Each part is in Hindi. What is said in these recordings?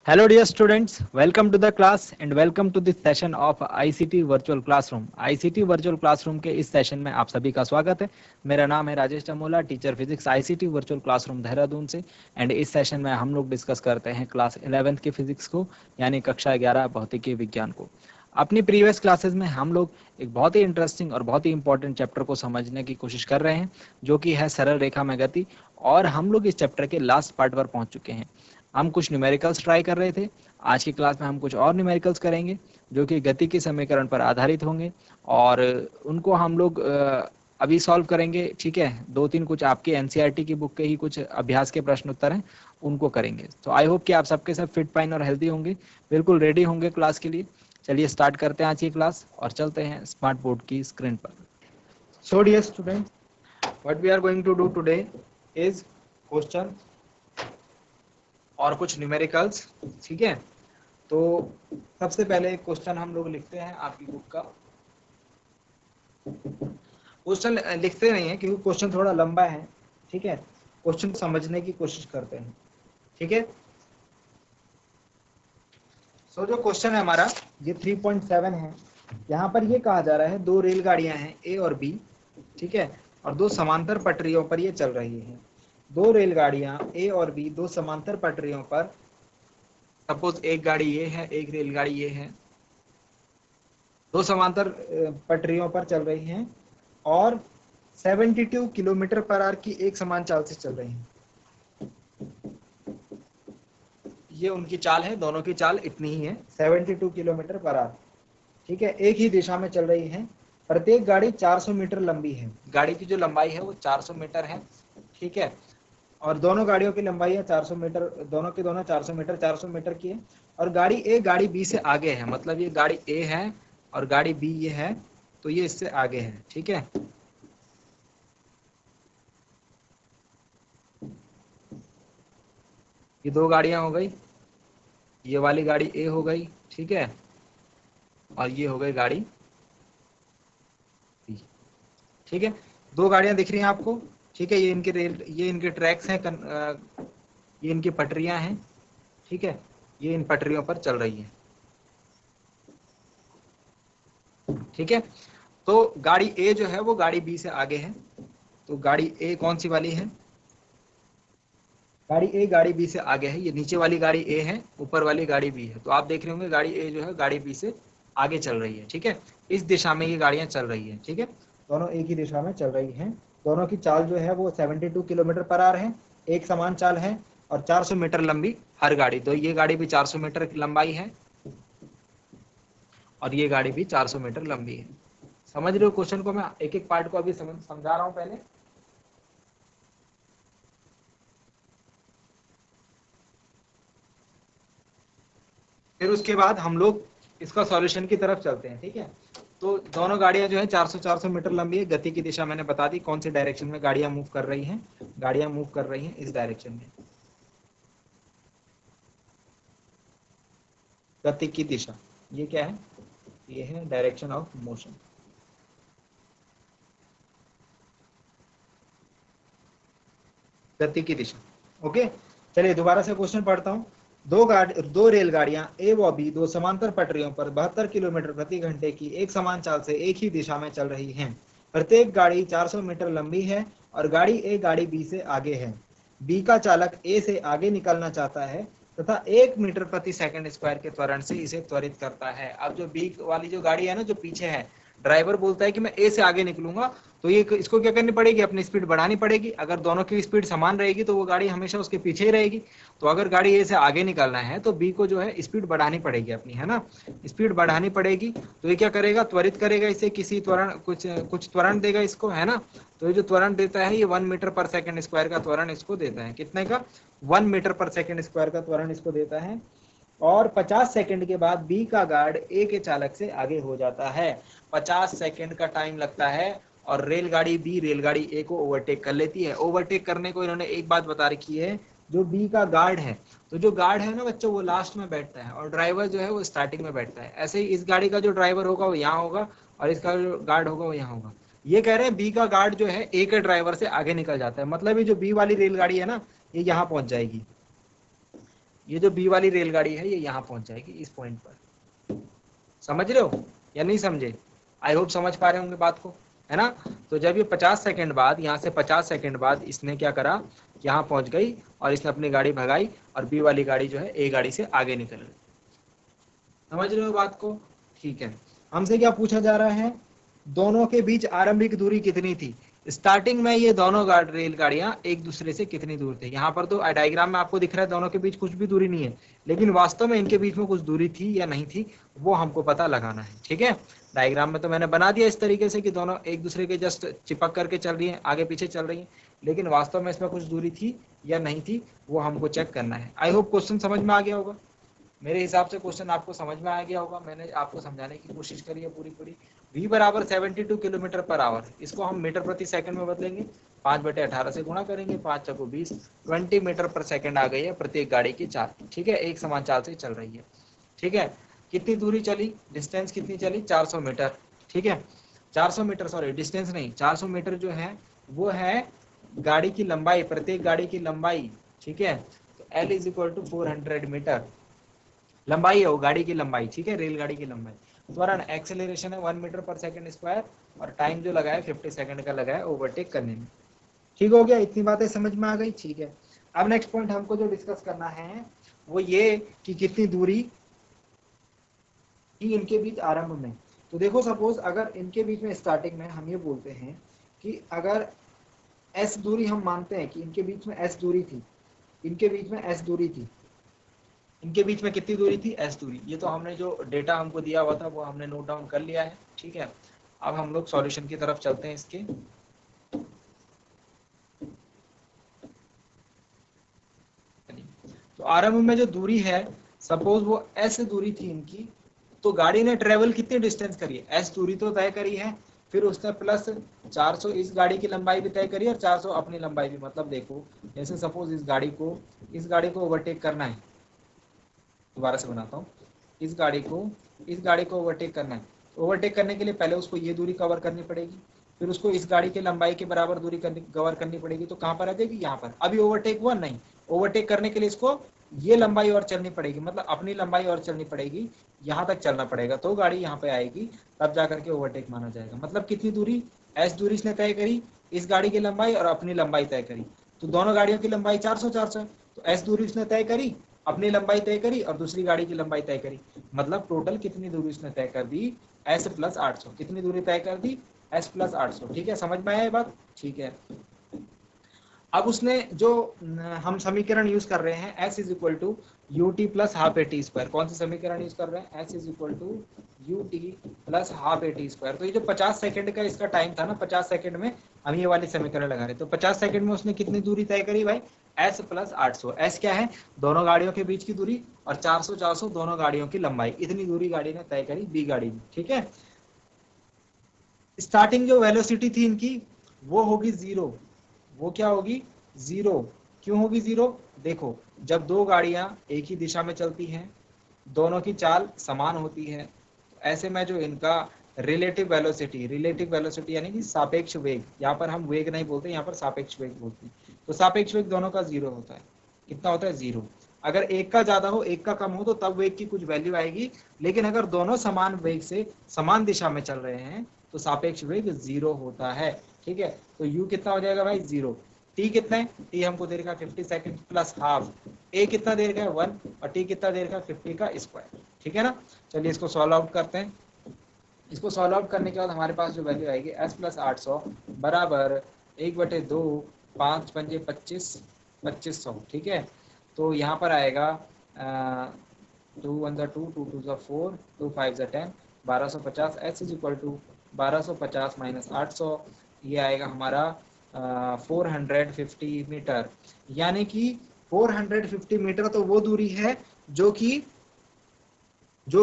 Hello dear students, welcome to the class and welcome to this session of ICT Virtual Classroom. ICT Virtual Classroom के इस सेशन में आप सभी का स्वागत है। मेरा नाम है Rajesh Chamola, teacher physics ICT virtual classroom Dehradun से। एंड इस सेशन में हम लोग डिस्कस करते हैं क्लास 11th की फिजिक्स को, यानी कक्षा 11 भौतिकी विज्ञान को। अपनी प्रीवियस क्लासेस में हम लोग एक बहुत ही इंटरेस्टिंग और बहुत ही इंपॉर्टेंट चैप्टर को समझने की कोशिश कर रहे हैं, जो कि है सरल रेखा में गति। और हम लोग इस चैप्टर के लास्ट पार्ट पर पहुंच चुके हैं। हम कुछ न्यूमेरिकल्स ट्राई कर रहे थे। आज की क्लास में हम कुछ और न्यूमेरिकल्स करेंगे जो कि गति के समीकरण पर आधारित होंगे, और उनको हम लोग अभी सॉल्व करेंगे। ठीक है, दो तीन कुछ आपके एनसीईआरटी की बुक के ही कुछ अभ्यास के प्रश्न उत्तर हैं, उनको करेंगे। तो आई होप कि आप सबके सब फिट फाइन और हेल्दी होंगे, बिल्कुल रेडी होंगे क्लास के लिए। चलिए स्टार्ट करते हैं आज की क्लास और चलते हैं स्मार्ट बोर्ड की स्क्रीन पर। So dear student, what we are going to do today is question और कुछ न्यूमेरिकल्स। ठीक है, तो सबसे पहले क्वेश्चन हम लोग लिखते हैं आपकी बुक का। क्वेश्चन लिखते नहीं है क्योंकि क्वेश्चन थोड़ा लंबा है। ठीक है, क्वेश्चन समझने की कोशिश करते हैं। ठीक है, सो जो क्वेश्चन है हमारा ये 3.7 है। यहाँ पर ये कहा जा रहा है दो रेलगाड़ियां हैं ए और बी। ठीक है, और दो समांतर पटरियों पर ये चल रही है। दो रेलगाड़ियां ए और बी दो समांतर पटरियों पर, सपोज एक गाड़ी ये है, एक रेलगाड़ी ये है, दो समांतर पटरियों पर चल रही हैं और 72 किलोमीटर पर आवर की एक समान चाल से चल रही हैं। ये उनकी चाल है, दोनों की चाल इतनी ही है, 72 किलोमीटर पर आवर। ठीक है, एक ही दिशा में चल रही है। प्रत्येक गाड़ी 400 मीटर लंबी है। गाड़ी की जो लंबाई है वो 400 मीटर है। ठीक है, और दोनों गाड़ियों की लंबाई है 400 मीटर, दोनों की दोनों 400 मीटर की है। और गाड़ी ए गाड़ी बी से आगे है, मतलब ये गाड़ी ए है और गाड़ी बी ये है, तो ये इससे आगे है। ठीक है, ये दो गाड़ियां हो गई, ये वाली गाड़ी ए हो गई। ठीक है, और ये हो गई गाड़ी बी। ठीक है, दो गाड़ियां दिख रही हैं आपको। ठीक है, ये इनके रेल, ये इनके ट्रैक्स हैं, ये इनकी पटरियां हैं। ठीक है, ये इन पटरियों पर चल रही है। ठीक है, तो गाड़ी ए जो है वो गाड़ी बी से आगे है। तो गाड़ी ए कौन सी वाली है? गाड़ी ए गाड़ी बी से आगे है। ये नीचे वाली गाड़ी ए है, ऊपर वाली गाड़ी बी है। तो आप देख रहे होंगे गाड़ी ए जो है गाड़ी बी से आगे चल रही है। ठीक है, इस दिशा में ये गाड़ियां चल रही है। ठीक है, दोनों एक ही दिशा में चल रही हैं। दोनों की चाल जो है वो 72 किलोमीटर पर आवर है, एक समान चाल है, और 400 मीटर लंबी हर गाड़ी। तो ये गाड़ी भी 400 मीटर लंबाई है और ये गाड़ी भी 400 मीटर लंबी है। समझ रहे हो क्वेश्चन को? मैं एक एक पार्ट को अभी समझा रहा हूं पहले। फिर उसके बाद हम लोग इसका सॉल्यूशन की तरफ चलते हैं। ठीक है, तो दोनों गाड़ियां जो है 400 मीटर लंबी है। गति की दिशा मैंने बता दी, कौन सी डायरेक्शन में गाड़ियां मूव कर रही हैं। गाड़ियां मूव कर रही हैं इस डायरेक्शन में, गति की दिशा। ये क्या है? ये है डायरेक्शन ऑफ मोशन। गति की दिशा। ओके, चलिए दोबारा से क्वेश्चन पढ़ता हूँ। दो रेलगाड़ियां ए व बी दो समांतर पटरियों पर 72 किलोमीटर प्रति घंटे की एक समान चाल से एक ही दिशा में चल रही हैं। प्रत्येक गाड़ी 400 मीटर लंबी है और गाड़ी ए गाड़ी बी से आगे है। बी का चालक ए से आगे निकलना चाहता है तथा 1 मीटर प्रति सेकंड स्क्वायर के त्वरण से इसे त्वरित करता है। अब जो बी वाली जो गाड़ी है ना, जो पीछे है, ड्राइवर बोलता है कि मैं ए से आगे निकलूंगा, तो ये इसको क्या करनी पड़ेगी? अपनी स्पीड बढ़ानी पड़ेगी। अगर दोनों की स्पीड समान रहेगी तो वो गाड़ी हमेशा उसके पीछे ही रहेगी। तो अगर गाड़ी ए से आगे निकलना है तो बी को जो है स्पीड बढ़ानी पड़ेगी अपनी, है ना, स्पीड बढ़ानी पड़ेगी। तो ये क्या करेगा? त्वरित करेगा इसे, किसी त्वरण, कुछ त्वरण देगा इसको, है ना। तो ये जो त्वरण देता है ये 1 मीटर पर सेकंड स्क्वायर का त्वरण इसको देता है। कितने का? 1 मीटर पर सेकंड स्क्वायर का त्वरण इसको देता है। और 50 सेकंड के बाद बी का गार्ड ए के चालक से आगे हो जाता है। 50 सेकंड का टाइम लगता है और रेलगाड़ी बी रेलगाड़ी ए को ओवरटेक कर लेती है। ओवरटेक करने को इन्होंने एक बात बता रखी है, जो बी का गार्ड है, तो जो गार्ड है ना बच्चों, वो लास्ट में बैठता है और ड्राइवर जो है वो स्टार्टिंग में बैठता है। ऐसे ही इस गाड़ी का जो ड्राइवर होगा वो यहाँ होगा और इसका जो गार्ड होगा वो यहाँ होगा। ये कह रहे हैं बी का गार्ड जो है ए के ड्राइवर से आगे निकल जाता है। मतलब ये जो बी वाली रेलगाड़ी है ना, ये यहाँ पहुंच जाएगी। ये जो बी वाली रेलगाड़ी है ये यहाँ पहुंच जाएगी इस पॉइंट पर। समझ रहे हो या नहीं समझे? आई होप समझ पा रहे होंगे बात को, है ना। तो जब ये 50 सेकंड बाद, यहाँ से 50 सेकंड बाद इसने क्या करा, यहाँ पहुंच गई और इसने अपनी गाड़ी भगाई और बी वाली गाड़ी जो है ए गाड़ी से आगे निकल गई। समझ रहे हो बात को? ठीक है। हमसे क्या पूछा जा रहा है, दोनों के बीच आरंभिक दूरी कितनी थी। स्टार्टिंग में ये दोनों रेलगाड़ियां एक दूसरे से कितनी दूर थे। यहाँ पर तो डायग्राम में आपको दिख रहा है दोनों के बीच कुछ भी दूरी नहीं है, लेकिन वास्तव में इनके बीच में कुछ दूरी थी या नहीं थी वो हमको पता लगाना है। ठीक है, डायग्राम में तो मैंने बना दिया इस तरीके से कि दोनों एक दूसरे के जस्ट चिपक करके चल रही है, आगे पीछे चल रही है, लेकिन वास्तव में इसमें कुछ दूरी थी या नहीं थी वो हमको चेक करना है। आई होप क्वेश्चन समझ में आ गया होगा। मेरे हिसाब से क्वेश्चन आपको समझ में आ गया होगा। मैंने आपको समझाने की कोशिश करी है पूरी पूरी। v बराबर 72 किलोमीटर पर आवर, इसको हम मीटर प्रति सेकंड में बदलेंगे, 5/18 से गुणा करेंगे, 5 चौको 20, 20 मीटर पर सेकंड आ गई है प्रत्येक गाड़ी की चाल। ठीक है, एक समान चाल से चल रही है। ठीक है, कितनी दूरी चली, डिस्टेंस कितनी चली, 400 मीटर। ठीक है, 400 मीटर, सॉरी डिस्टेंस नहीं, 400 मीटर जो है वो है गाड़ी की लंबाई, प्रत्येक गाड़ी की लंबाई। ठीक है, तो L is equal to 400 metre लंबाई है वो गाड़ी की लंबाई। ठीक है, रेलगाड़ी की लंबाई। त्वरण एक्सेलरेशन है 1 मीटर पर सेकंड स्क्वायर और टाइम जो लगा है 50 सेकंड का लगा है ओवरटेक करने में। ठीक हो गया, इतनी बातें समझ में आ गई। ठीक है, अब नेक्स्ट पॉइंट हमको जो डिस्कस करना है वो ये कि कितनी दूरी थी इनके बीच आरंभ में। तो देखो, सपोज अगर इनके बीच में स्टार्टिंग में हम ये बोलते हैं कि अगर s दूरी, हम मानते हैं कि इनके बीच में s दूरी थी, इनके बीच में s दूरी थी, इनके बीच में कितनी दूरी थी, s दूरी। ये तो हमने जो डेटा हमको दिया हुआ था वो हमने नोट डाउन कर लिया है। ठीक है, अब हम लोग सॉल्यूशन की तरफ चलते हैं इसके। तो आरंभ में जो दूरी है, सपोज वो s दूरी थी इनकी, तो गाड़ी ने ट्रेवल कितनी डिस्टेंस करी है, s दूरी तो तय करी है, फिर उसने प्लस 400 इस गाड़ी की लंबाई भी तय करी और 400 अपनी लंबाई भी। मतलब देखो, जैसे सपोज इस गाड़ी को ओवरटेक करना है, दोबारा से बनाता हूँ, इस गाड़ी को ओवरटेक करना है। ओवरटेक करने के लिए पहले उसको ये दूरी कवर करनी पड़ेगी, फिर उसको इस गाड़ी की लंबाई के बराबर दूरी कवर करनी पड़ेगी। तो कहाँ पर आ जाएगी, यहाँ पर। अभी ओवरटेक हुआ नहीं, ओवरटेक करने के लिए इसको ये लंबाई और चलनी पड़ेगी, मतलब अपनी लंबाई और चलनी पड़ेगी, यहाँ तक चलना पड़ेगा, तो गाड़ी यहाँ पे आएगी, तब जाकर के ओवरटेक माना जाएगा। मतलब कितनी दूरी, s दूरी इसने तय करी, इस गाड़ी की लंबाई और अपनी लंबाई तय करी, तो दोनों गाड़ियों की लंबाई 400 है। तो s दूरी इसने तय करी, अपनी लंबाई तय करी और दूसरी गाड़ी की लंबाई तय करी, मतलब टोटल कितनी दूरी उसने तय कर दी, s प्लस 800। कितनी दूरी तय कर दी, s प्लस 800। ठीक है, समझ में आया ये बात? ठीक है, अब उसने जो हम समीकरण यूज कर रहे हैं, s is equal to u t plus half a t square. कौन सा समीकरण यूज कर रहे हैं, s is equal to u t plus half a t square. तो ये जो 50 सेकंड का इसका टाइम था ना, 50 सेकंड में हम ये वाली समीकरण लगा रहे। तो 50 सेकंड में उसने कितनी दूरी तय करी भाई, s प्लस 800। s क्या है, दोनों गाड़ियों के बीच की दूरी, और 400 दोनों गाड़ियों की लंबाई। इतनी दूरी गाड़ी ने तय करी बी गाड़ी में। ठीक है, स्टार्टिंग जो वेलोसिटी थी इनकी वो होगी 0। वो क्या होगी, 0। क्यों होगी 0? देखो, जब दो गाड़ियां एक ही दिशा में चलती हैं, दोनों की चाल समान होती है, तो ऐसे में जो इनका रिलेटिव वेलोसिटी यानी कि सापेक्ष वेग, यहाँ पर हम वेग नहीं बोलते, यहाँ पर सापेक्ष वेग बोलते हैं, तो सापेक्ष वेग दोनों का 0 होता है। कितना होता है, 0। अगर एक का ज्यादा हो एक का कम हो तो तब वेग की कुछ वैल्यू आएगी, लेकिन अगर दोनों समान वेग से समान दिशा में चल रहे हैं तो सापेक्ष वेग 0 होता है। ठीक है, तो u कितना हो जाएगा भाई, 0। t कितना है, t हमको दे रखा है 50 सेकंड प्लस हाफ, a कितना दे रखा है 1, और t कितना दे रखा है 50 का स्क्वायर। ठीक है ना, चलिए इसको सॉल्व आउट करते हैं। इसको सॉल्व आउट करने के बाद हमारे पास जो वैल्यू आएगी, s प्लस 800 बराबर 1/2, 5 पंजे 25, 2500। ठीक है, तो यहाँ पर आएगा 2 1 2, 2 2 4, 2 5 10, 1250। s is equal to 1250 minus 800, ये आएगा हमारा 450 मीटर। यानी कि 450 मीटर तो वो दूरी है जो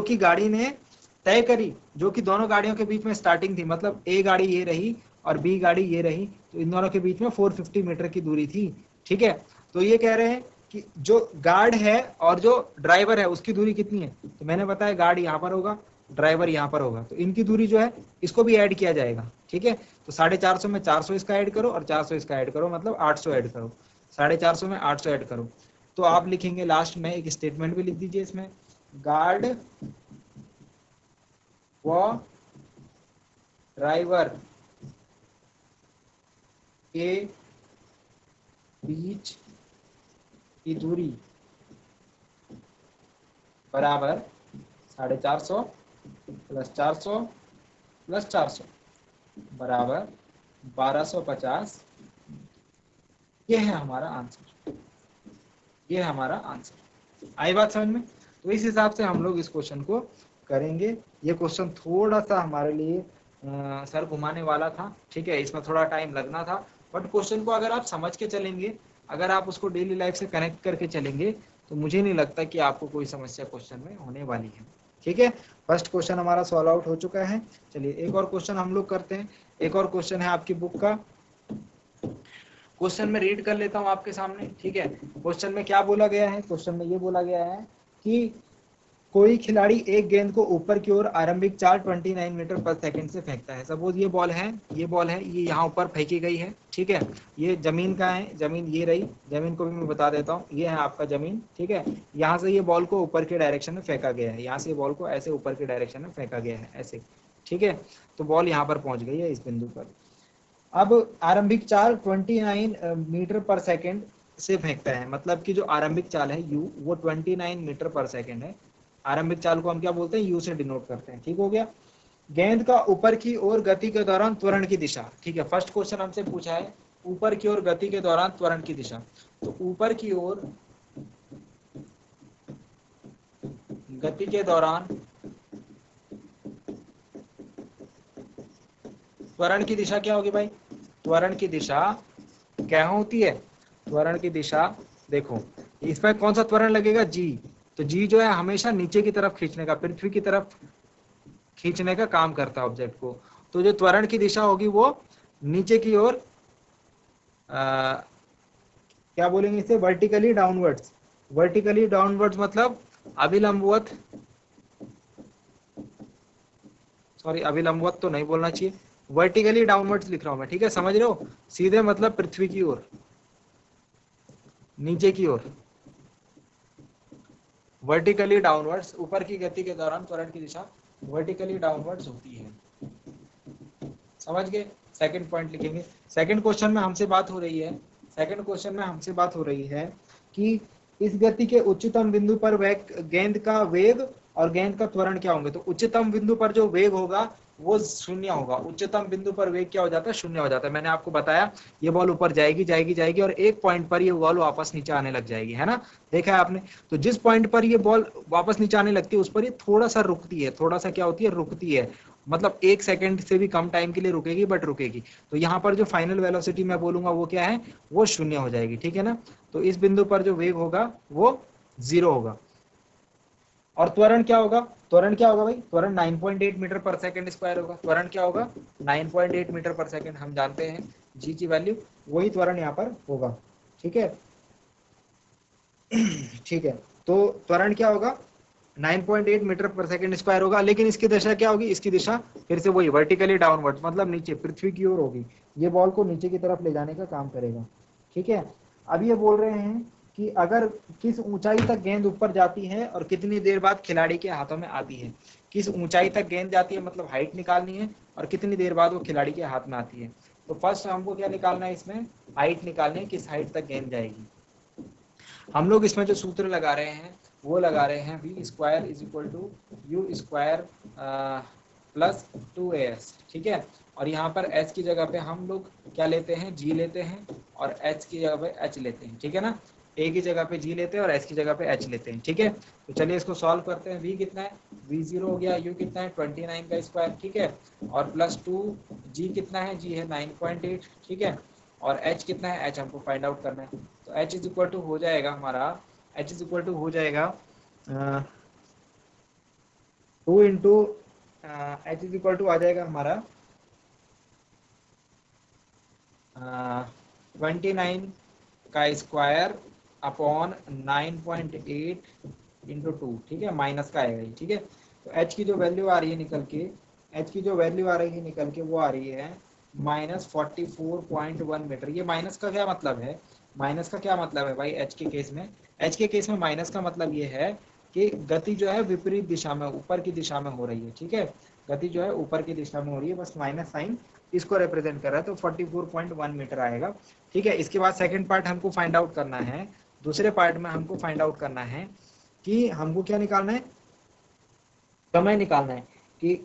कि गाड़ी ने तय करी, जो कि दोनों गाड़ियों के बीच में स्टार्टिंग थी। मतलब ए गाड़ी ये रही और बी गाड़ी ये रही, तो इन दोनों के बीच में 450 मीटर की दूरी थी। ठीक है, तो ये कह रहे हैं कि जो गार्ड है और जो ड्राइवर है उसकी दूरी कितनी है। तो मैंने बताया गार्ड यहाँ पर होगा, ड्राइवर यहाँ पर होगा, तो इनकी दूरी जो है इसको भी ऐड किया जाएगा। ठीक है, तो 450 में 400 इसका ऐड करो और 400 इसका ऐड करो, मतलब 800 ऐड करो। 450 में 800 ऐड करो, तो आप लिखेंगे लास्ट में एक स्टेटमेंट भी लिख दीजिए इसमें, गार्ड व ड्राइवर के बीच की दूरी बराबर 450 प्लस 400 प्लस 400 बराबर 1250। ये है हमारा आंसर, ये है हमारा आंसर। आई बात समझ में? तो इस हिसाब से हम लोग इस क्वेश्चन को करेंगे। ये क्वेश्चन थोड़ा सा हमारे लिए सर घुमाने वाला था, ठीक है, इसमें थोड़ा टाइम लगना था, बट क्वेश्चन को अगर आप समझ के चलेंगे, अगर आप उसको डेली लाइफ से कनेक्ट करके चलेंगे, तो मुझे नहीं लगता कि आपको कोई समस्या क्वेश्चन में होने वाली है। ठीक है, फर्स्ट क्वेश्चन हमारा सॉल्व आउट हो चुका है। चलिए एक और क्वेश्चन हम लोग करते हैं। एक और क्वेश्चन है आपकी बुक का, क्वेश्चन में रीड कर लेता हूं आपके सामने। ठीक है, क्वेश्चन में क्या बोला गया है? क्वेश्चन में ये बोला गया है कि कोई खिलाड़ी एक गेंद को ऊपर की ओर आरंभिक चाल 29 मीटर पर सेकंड से फेंकता है। सपोज ये बॉल है, ये यहाँ ऊपर फेंकी गई है। ठीक है, ये जमीन का है, जमीन ये रही, जमीन को भी मैं बता देता हूँ, ये है आपका जमीन। ठीक है, यहाँ से ये बॉल को ऊपर के डायरेक्शन में फेंका गया है, यहाँ से बॉल को ऐसे ऊपर के डायरेक्शन में फेंका गया है, ऐसे। ठीक है, तो बॉल यहाँ पर पहुंच गई है इस बिंदु पर। अब आरंभिक चाल 29 मीटर पर सेकंड से फेंकता है, मतलब कि जो आरंभिक चाल है u, वो 29 मीटर पर सेकंड है। आरंभिक चाल को हम क्या बोलते हैं? u से डिनोट करते हैं। ठीक हो गया। गेंद का ऊपर की ओर गति के दौरान त्वरण की दिशा। ठीक है, फर्स्ट क्वेश्चन हमसे पूछा है ऊपर की ओर गति के दौरान त्वरण की दिशा। तो ऊपर की ओर गति के दौरान त्वरण की दिशा क्या होगी भाई? त्वरण की दिशा क्या होती है? त्वरण की दिशा देखो, इसमें कौन सा त्वरण लगेगा? जी। तो जी जो है हमेशा नीचे की तरफ खींचने का, पृथ्वी की तरफ खींचने का काम करता है ऑब्जेक्ट को। तो जो त्वरण की दिशा होगी वो नीचे की ओर, क्या बोलेंगे इसे? Vertically downwards. वर्टिकली डाउनवर्ड्स मतलब अभिलंबवत, सॉरी अभिलंबवत तो नहीं बोलना चाहिए, वर्टिकली डाउनवर्ड्स लिख रहा हूं मैं। ठीक है, समझ रहे हो? सीधे मतलब पृथ्वी की ओर, नीचे की ओर। वर्टिकली डाउनवर्ड्स, ऊपर की गति के दौरान त्वरण की दिशा वर्टिकली डाउनवर्ड्स होती है। समझ गए? सेकंड पॉइंट लिखेंगे। सेकंड क्वेश्चन में हमसे बात हो रही है, सेकंड क्वेश्चन में हमसे बात हो रही है कि इस गति के उच्चतम बिंदु पर गेंद का वेग और गेंद का त्वरण क्या होंगे? तो उच्चतम बिंदु पर जो वेग होगा वो 0 होगा। उच्चतम बिंदु पर वेग क्या हो जाता है? 0 हो जाता है। मैंने आपको बताया ये बॉल ऊपर जाएगी जाएगी जाएगी और एक पॉइंट पर ये बॉल वापस नीचे आने लग जाएगी, है ना? देखा है आपने? तो जिस पॉइंट पर ये बॉल वापस नीचे आने लगती है उस पर ये थोड़ा सा रुकती है, थोड़ा सा क्या होती है? रुकती है, मतलब 1 सेकंड से भी कम टाइम के लिए रुकेगी, बट रुकेगी। तो यहाँ पर जो फाइनल वेलोसिटी मैं बोलूंगा वो क्या है? वो 0 हो जाएगी। ठीक है ना? तो इस बिंदु पर जो वेग होगा वो 0 होगा। और त्वरण क्या होगा? त्वरण क्या होगा भाई? त्वरण 9.8 मीटर पर सेकंड स्क्वायर होगा। त्वरण क्या होगा? 9.8 मीटर पर सेकंड। हम जानते हैं जी की वैल्यू, वही त्वरण यहाँ पर होगा। ठीक है, ठीक है। तो त्वरण क्या होगा? 9.8 मीटर पर सेकंड स्क्वायर होगा। लेकिन इसकी दिशा क्या होगी? इसकी दिशा फिर से वही वर्टिकली डाउनवर्ड, मतलब नीचे पृथ्वी की ओर होगी। ये बॉल को नीचे की तरफ ले जाने का काम करेगा। ठीक है, अब ये बोल रहे हैं कि अगर किस ऊंचाई तक गेंद ऊपर जाती है और कितनी देर बाद खिलाड़ी के हाथों में आती है। किस ऊंचाई तक गेंद जाती है मतलब हाइट निकालनी है, और कितनी देर बाद वो खिलाड़ी के हाथ में आती है। तो फर्स्ट हमको क्या निकालना है? इसमें हाइट निकालनी है, किस हाइट तक गेंद जाएगी। हम लोग इसमें जो सूत्र लगा रहे हैं वो लगा रहे हैं v square is equal to u square plus 2as। ठीक है, और यहाँ पर h की जगह पे हम लोग क्या लेते हैं? g लेते हैं, और h की जगह पे h लेते हैं। ठीक है ना? a की जगह पे g लेते हैं और h की जगह पे h लेते हैं। ठीक है, तो चलिए इसको सॉल्व करते हैं। v कितना है? v 0 हो गया। u कितना है? 29 का स्क्वायर। ठीक है, और प्लस 2, g कितना है? g है 9.8। ठीक है, और h कितना है? h हमको फाइंड आउट करना है। तो h इज इक्वल टू हो जाएगा हमारा, h इज इक्वल टू हो जाएगा 2 into h is equal to आ जाएगा हमारा 29 का स्क्वायर अपॉन 9.8 इंटू 2। ठीक है, माइनस का आएगा। ठीक है, तो h की जो वैल्यू आ रही है निकल के, h की जो वैल्यू आ रही है निकल के वो आ रही है -44.1 मीटर। ये माइनस का क्या मतलब है, माइनस का क्या मतलब है भाई एच के केस में, एच के केस में माइनस का मतलब ये है कि गति जो है विपरीत दिशा में, ऊपर की दिशा में हो रही है, ठीक है, गति जो है ऊपर की दिशा में हो रही है, बस माइनस साइन इसको रिप्रेजेंट कर रहा है, तो 44.1 मीटर आएगा, ठीक है। इसके बाद सेकंड पार्ट हमको फाइंड आउट करना है, दूसरे पार्ट में हमको फाइंड आउट करना है कि हमको क्या निकालना है, समय निकालना है कि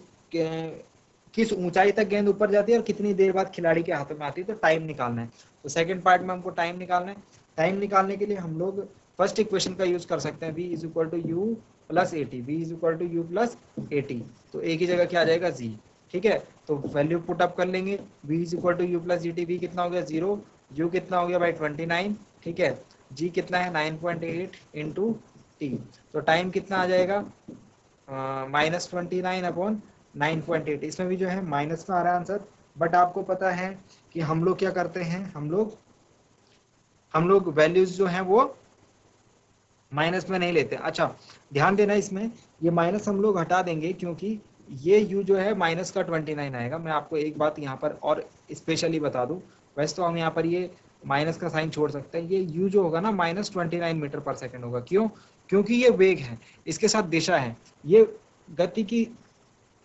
किस ऊंचाई तक गेंद ऊपर जाती है और कितनी देर बाद खिलाड़ी के हाथों में आती है, तो टाइम निकालना है। तो सेकंड पार्ट में हमको टाइम निकालना है। टाइम निकालने के लिए हम लोग फर्स्ट इक्वेशन का यूज कर सकते हैं, v is equal to u plus a t, v is equal to u plus a t, तो ए की जगह क्या आ जाएगा जी, ठीक है। तो वैल्यू पुट अप कर लेंगे, v is equal to u plus g t, v कितना हो गया 0, यू कितना हो गया भाई 29, ठीक है, जी कितना है 9.8 इंटू टी, तो टाइम कितना आ जाएगा -29/9.8। इसमें भी जो है माइनस का आ रहा है आंसर, बट आपको पता है कि हम लोग क्या करते हैं, हम लोग वैल्यूज जो हैं वो माइनस में नहीं लेते। अच्छा ध्यान देना इसमें, ये माइनस हम लोग हटा देंगे क्योंकि ये u जो है माइनस का 29 आएगा। मैं आपको एक बात यहाँ पर और स्पेशली बता दूं, वैसे तो हम यहाँ पर ये माइनस का साइन छोड़ सकते हैं, ये u जो होगा ना -29 मीटर पर सेकंड होगा। क्यों? क्योंकि ये वेग है, इसके साथ दिशा है, ये गति की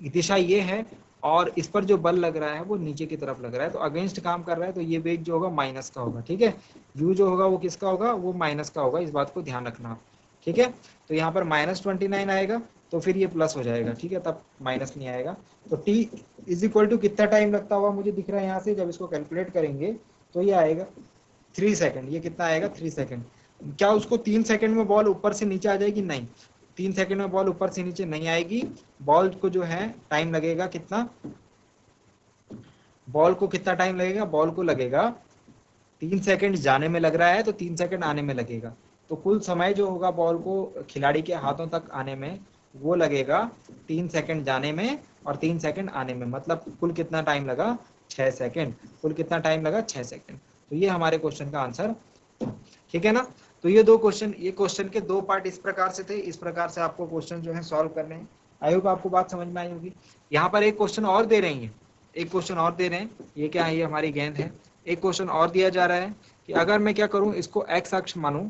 दिशा ये है, और इस पर जो बल लग रहा है वो नीचे की तरफ लग रहा है, तो अगेंस्ट काम कर रहा है, तो ये वेग जो होगा माइनस का होगा, ठीक है। u जो होगा वो किसका होगा, वो माइनस का होगा, इस बात को ध्यान रखना, ठीक है। तो यहाँ पर -29 आएगा, तो फिर ये प्लस हो जाएगा, ठीक है, तब माइनस नहीं आएगा। तो t इज इक्वल टू कितना टाइम लगता हुआ मुझे दिख रहा है यहाँ से, जब इसको कैलकुलेट करेंगे तो ये आएगा 3 सेकंड। ये कितना आएगा 3 सेकंड। क्या उसको 3 सेकंड में बॉल ऊपर से नीचे आ जाएगी? नहीं, 3 सेकंड में बॉल ऊपर से नीचे नहीं आएगी। बॉल को जो है टाइम लगेगा कितना, बॉल को कितना टाइम लगेगा, बॉल को लगेगा 3 सेकंड जाने में लग रहा है, तो 3 सेकंड आने में लगेगा, तो कुल समय जो होगा बॉल को खिलाड़ी के हाथों तक आने में वो लगेगा 3 सेकंड जाने में और 3 सेकंड आने में, मतलब कुल कितना टाइम लगा 6 सेकंड। कुल कितना टाइम लगा 6 सेकंड। तो ये हमारे क्वेश्चन का आंसर, ठीक है ना। तो ये दो क्वेश्चन, ये क्वेश्चन के दो पार्ट इस प्रकार से थे, इस प्रकार से आपको क्वेश्चन जो है सॉल्व करने हैं। आई होप आपको बात समझ में आई होगी। यहाँ पर एक क्वेश्चन और दे रही है, एक क्वेश्चन और दे रहे हैं, ये क्या है, ये हमारी गेंद है। एक क्वेश्चन और दिया जा रहा है कि अगर मैं क्या करूं, इसको एक्स अक्ष मानूं,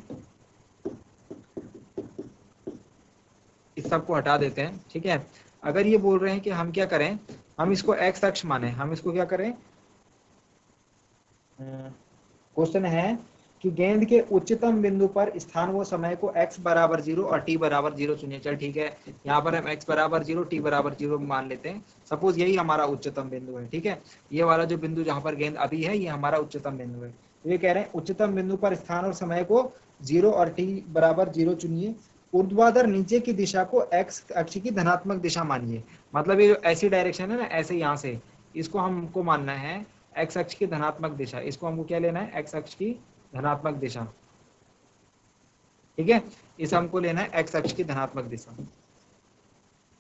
इस सब को हटा देते हैं, ठीक है। अगर ये बोल रहे हैं कि हम क्या करें, हम इसको एक्स अक्ष माने, हम इसको क्या करें, क्वेश्चन है कि गेंद के उच्चतम बिंदु पर स्थान व समय को x बराबर 0 और t बराबर 0 चुनिए। चल ठीक है, यहाँ पर हम x बराबर 0 t बराबर 0 मान लेते हैं। सपोज यही हमारा उच्चतम बिंदु है, ठीक है, ये वाला जो बिंदु जहाँ पर गेंद अभी है ये हमारा उच्चतम बिंदु है। तो ये कह रहे हैं उच्चतम बिंदु पर स्थान और समय को 0 और t बराबर 0 चुनिए। ऊर्ध्वाधर नीचे की दिशा को x अक्ष की धनात्मक दिशा मानिए। मतलब ये जो ऐसी डायरेक्शन है ना, ऐसे यहाँ से, इसको हमको मानना है x अक्ष की धनात्मक दिशा। इसको हमको क्या लेना है, x अक्ष की धनात्मक दिशा, ठीक है। इस हमको लेना है x अक्ष की धनात्मक दिशा,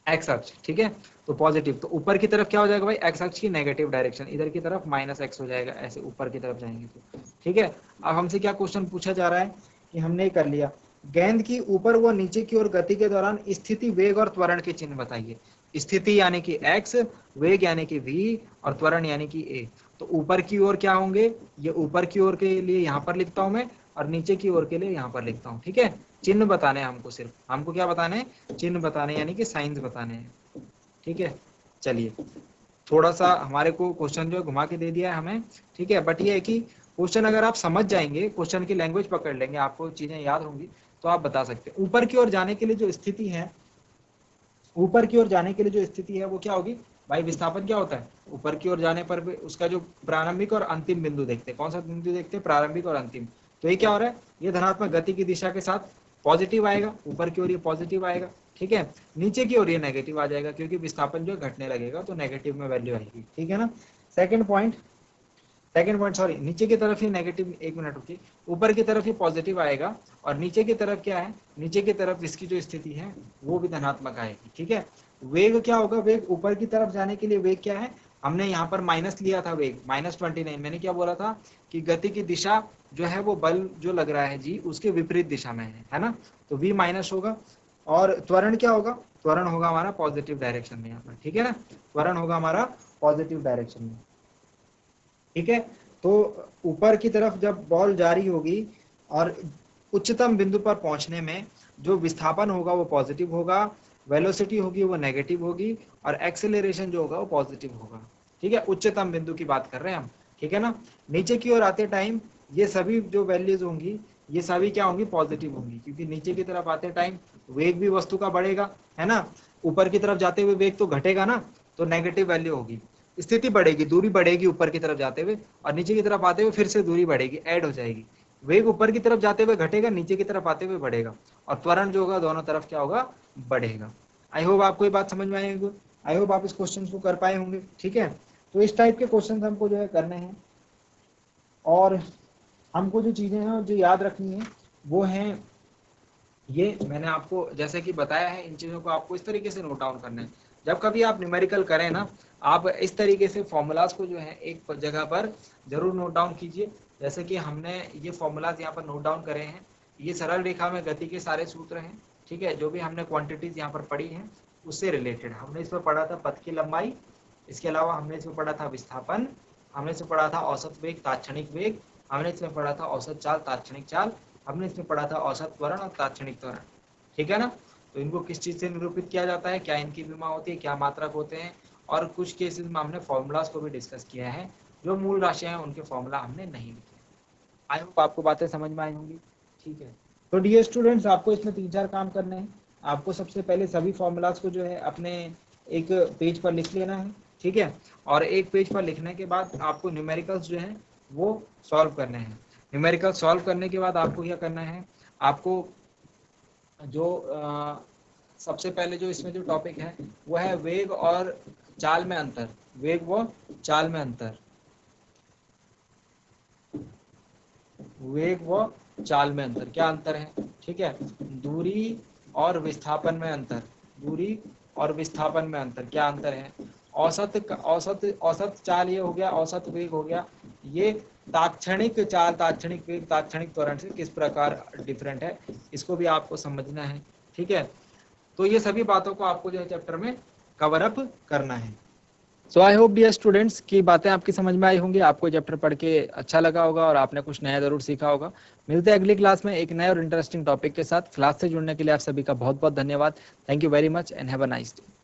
x अक्ष, ठीक है, तो पॉजिटिव। तो ऊपर की तरफ क्या हो जाएगा भाई, x अक्ष की नेगेटिव डायरेक्शन, इधर की तरफ -x हो जाएगा, ऐसे ऊपर की तरफ जाएंगे तो, ठीक है। अब हमसे क्या क्वेश्चन पूछा जा रहा है कि हमने कर लिया, गेंद की ऊपर व नीचे की ओर गति के दौरान स्थिति, वेग और त्वरण के चिन्ह बताइए। स्थिति यानी कि x, वेग यानी कि v और त्वरण यानी कि a। तो ऊपर की ओर क्या होंगे, ये ऊपर की ओर के लिए यहाँ पर लिखता हूं मैं, और नीचे की ओर के लिए यहाँ पर लिखता हूँ, ठीक है। चिन्ह बताने हैं हमको, सिर्फ हमको क्या बताने हैं, चिन्ह बताने यानी कि साइंस बताने हैं, ठीक है। चलिए, थोड़ा सा हमारे को क्वेश्चन जो घुमा के दे दिया है हमें, ठीक है, बट ये है कि क्वेश्चन अगर आप समझ जाएंगे, क्वेश्चन की लैंग्वेज पकड़ लेंगे, आपको चीजें याद होंगी, तो आप बता सकते हैं। ऊपर की ओर जाने के लिए जो स्थिति है, ऊपर की ओर जाने के लिए जो स्थिति है वो क्या होगी भाई, विस्थापन क्या होता है, ऊपर की ओर जाने पर भी उसका जो प्रारंभिक और अंतिम बिंदु देखते हैं, कौन सा बिंदु देखते हैं, प्रारंभिक और अंतिम। तो ये क्या हो रहा है, ये धनात्मक गति की दिशा के साथ पॉजिटिव आएगा, ऊपर की ओर ये पॉजिटिव आएगा, ठीक है। नीचे की ओर ये नेगेटिव आ जाएगा, क्योंकि विस्थापन जो घटने लगेगा, तो नेगेटिव में वैल्यू आएगी, ठीक है ना। सेकंड पॉइंट सॉरी, नीचे की तरफ ही नेगेटिव, एक मिनट रुकिए, ऊपर की तरफ ही पॉजिटिव आएगा, और नीचे की तरफ क्या है, नीचे की तरफ इसकी जो स्थिति है वो भी धनात्मक आएगी, ठीक है। वेग क्या होगा, वेग ऊपर की तरफ जाने के लिए वेग क्या है, हमने यहाँ पर माइनस लिया था वेग, -29। मैंने क्या बोला था कि गति की दिशा जो है वो बल जो लग रहा है जी उसके विपरीत दिशा में है ना, तो v माइनस होगा। और त्वरण क्या होगा, त्वरण होगा हमारा पॉजिटिव डायरेक्शन में यहाँ पर, ठीक है ना, त्वरण होगा हमारा पॉजिटिव डायरेक्शन में। ठीक है। तो ऊपर की तरफ जब बॉल जारी होगी और उच्चतम बिंदु पर पहुंचने में जो विस्थापन होगा वो पॉजिटिव होगा, वेलोसिटी होगी वो नेगेटिव होगी, और एक्सेलरेशन जो होगा वो पॉजिटिव होगा। ठीक है, उच्चतम बिंदु की बात कर रहे हैं हम। ठीक है ना। नीचे की ओर आते टाइम ये सभी जो वैल्यूज होंगी ये सभी क्या होंगी, पॉजिटिव होंगी, क्योंकि नीचे की तरफ आते टाइम वेग भी वस्तु का बढ़ेगा, है ना। ऊपर की तरफ जाते हुए वेग तो घटेगा ना, तो नेगेटिव वैल्यू होगी। स्थिति बढ़ेगी, दूरी बढ़ेगी ऊपर की तरफ जाते हुए, और नीचे की तरफ आते हुए फिर से दूरी बढ़ेगी, ऐड हो जाएगी। वेग ऊपर की तरफ जाते हुए घटेगा, नीचे की तरफ आते हुए बढ़ेगा, और त्वरण जो होगा दोनों तरफ क्या होगा, बढ़ेगा। आई होप आपको ये बात समझ में आई होगी। आई होप आप इस क्वेश्चन को कर पाए होंगे। ठीक है, तो इस टाइप के क्वेश्चन हमको जो है करने हैं, और हमको जो चीजें हैं जो याद रखनी है वो है, ये मैंने आपको जैसे कि बताया है, इन चीजों को आपको इस तरीके से नोट डाउन करना है। जब कभी आप न्यूमेरिकल करें ना, आप इस तरीके से फॉर्मूलाज को जो है एक जगह पर जरूर नोट डाउन कीजिए। जैसे कि हमने ये फॉर्मूलाज यहाँ पर नोट डाउन करे हैं, ये सरल रेखा में गति के सारे सूत्र हैं। ठीक है, जो भी हमने क्वांटिटीज यहाँ पर पढ़ी हैं उससे रिलेटेड हमने इसमें पढ़ा था पथ की लंबाई, इसके अलावा हमने इसमें पढ़ा था विस्थापन, हमने इसमें पढ़ा था औसत वेग, तात्क्षणिक वेग, हमने इसमें पढ़ा था औसत चाल, तात्क्षणिक चाल, हमने इसमें पढ़ा था औसत त्वरण और तात्क्षणिक त्वरण। ठीक है ना। तो इनको किस चीज से निरूपित किया जाता है, क्या इनकी विमा होती है, क्या मात्रक होते हैं, और कुछ केसेस में हमने फॉर्मूलाज को भी डिस्कस किया है। जो मूल राशियां हैं उनके फॉर्मूला हमने नहीं लिखे। आई होप आपको बातें समझ में आई होंगी। ठीक है, तो डियर स्टूडेंट्स, आपको इसमें 3-4 काम करने हैं। आपको सबसे पहले सभी फॉर्मूलाज को जो है अपने एक पेज पर लिख लेना है। ठीक है, और एक पेज पर लिखने के बाद आपको न्यूमेरिकल्स जो है वो सॉल्व करने हैं। न्यूमेरिकल सॉल्व करने के बाद आपको क्या करना है, आपको जो सबसे पहले जो इसमें जो टॉपिक है वो है वेग और चाल में अंतर। वेग व चाल में अंतर, वेग व चाल में अंतर, क्या अंतर है। ठीक है, दूरी और विस्थापन में अंतर, दूरी और विस्थापन में अंतर, क्या अंतर है। औसत चाल ये हो गया, औसत वेग हो गया, ये तात्क्षणिक चाल, तात्क्षणिक वेग, तात्क्षणिक त्वरण से किस प्रकार डिफरेंट है, इसको भी आपको समझना है। ठीक है, तो ये सभी बातों को आपको जो है चैप्टर में कवर अप करना है। सो आई होप डियर स्टूडेंट्स की बातें आपकी समझ में आई होंगी, आपको चैप्टर पढ़ के अच्छा लगा होगा और आपने कुछ नया जरूर सीखा होगा। मिलते हैं अगली क्लास में एक नए और इंटरेस्टिंग टॉपिक के साथ। क्लास से जुड़ने के लिए आप सभी का बहुत बहुत धन्यवाद। Thank you very much and have a nice day.